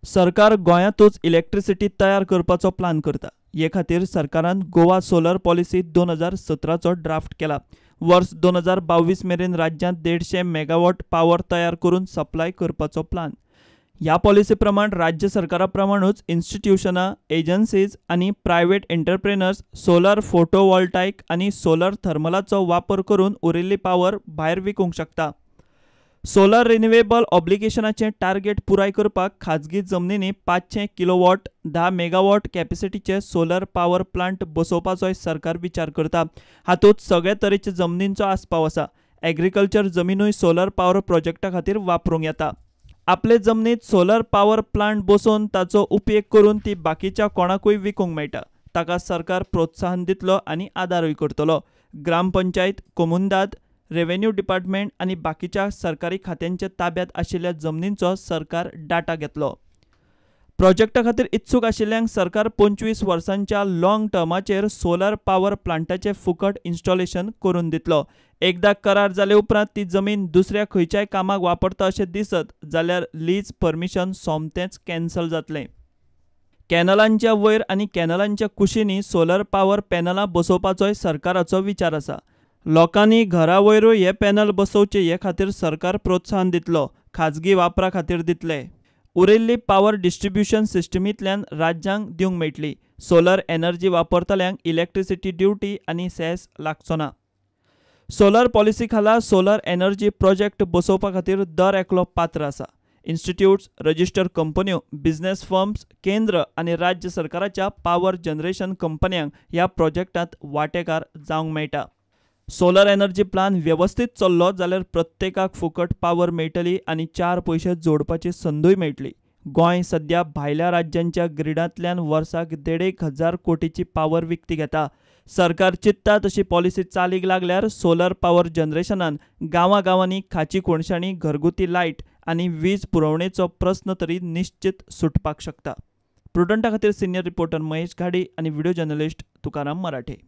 सरकार गोंयांतूच इलेक्ट्रिसिटी तयार करपाचो प्लान करता। हे खातीर सरकारान गोवा सोलर पॉलिसी 2017चो ड्राफ्ट केला। वर्स 2022 मेरेन राज्यांत 150 मेगावॉट पावर तयार करून सप्लाय करपाचो प्लान। ह्या पॉलिसी प्रमाण राज्य सरकारा प्रमाणूच इन्स्टिट्यूशनां, एजन्सीज आनी प्रायव्हेट एंटरप्रेनर्स सोलर फोटोवॉल्टाईक आनी सोलर थर्मलाचो वापर करून उरिल्ली पावर भायर विकूंक शकता। सोलर रिन्युएबल ऑब्लिगेशनाचें टार्गेट पुराय करपाक खाजगी जमनींनी 500 किलोवॉट 10 मेगावॉट कॅपॅसिटीचे सोलर पावर प्लांट बसोवपाचोय सरकार विचार करता। हातूंत सगळे तरेच्या जमनींचो आस्पाव आसा। एग्रीकल्चर जमिनूय सोलर पावर प्रोजेक्टा खातीर वापरूंक येता। आपले जमनीत सोलर पावर प्लांट बसोवन ताचो उपेग करून ती बाकीच्या कोणाकूय विकूंक मेळटा। ताका सरकार प्रोत्साहन दितलो आनी आदारूय करतलो। ग्रामपंचायत, कोमुनदाद, रेव्हेन्यू डिपार्टमेंट आनी बाकीच्या सरकारी खात्यांच्या ताब्यांत आशिल्ल्या जमनींचो सरकार डाटा घेतलो। प्रोजेक्टा खातीर इत्सूक आशिल्ल्यांक सरकार 25 वर्सांच्या लॉंग टर्माचेर सोलर पावर प्लांटाचें फुकट इन्स्टॉलेशन करून दितलो। एकदां करार जाले उपरांत ती जमीन दुसऱ्या खंयच्याय कामाक वापरता अशें दिसत जाल्यार लीज परमिशन सोमतेंच कॅन्सल जातलें। कॅनलांच्या वयर आनी कॅनलांच्या कुशींनी सोलर पावर पॅनलां बसोवपाचोय सरकाराचो विचार आसा। लोकांनी घरा वयरूय हे पॅनल बसोवचे हे खातीर सरकार प्रोत्साहन दितलो, खाजगी वापरा खातीर दितले। उरिल्ली पावर डिस्ट्रिब्युशन सिस्टमींतल्यान राज्यांक दिवंक मेळटली। सोलर एनर्जी वापरतल्यांक इलेक्ट्रिसिटी ड्युटी आनी सॅस लागचो ना। सोलर पॉलिसी खाला सोलर एनर्जी प्रोजेक्ट बसोवपा खातीर दर एकलो पात्र आसा। इन्स्टिट्यूट्स, रजिस्टर्ड कंपन्यो, बिझनेस फर्म्स, केंद्र आनी राज्य सरकाराच्या पावर जनरेशन कंपन्यांक ह्या प्रोजेक्टांत वांटेकार जावंक मेळटा। सोलर एनर्जी प्लान वेवस्थीत चल्लो जाल्यार प्रत्येकाक फुकट पावर मेळटली आनी 4 पयशे जोडपाची संदूय मेळटली। गोंय सध्या भायल्या राज्यांच्या ग्रिडांतल्यान वर्साक 1,500 कोटीची पावर विकती घेता। सरकार चिंतता तशी पॉलिसी चालीक लागल्यार सोलर पावर जनरेशनान गांवांनी खाची कोणशाणी, घरगुती लायट आनी वीज पुरवणेचो प्रस्न तरी निश्चित सुटपाक शकता। प्रुडंटा खातीर सिनियर रिपोर्टर महेश घाडी आनी व्हिडिओ जर्नलिस्ट तुकाराम मराठे।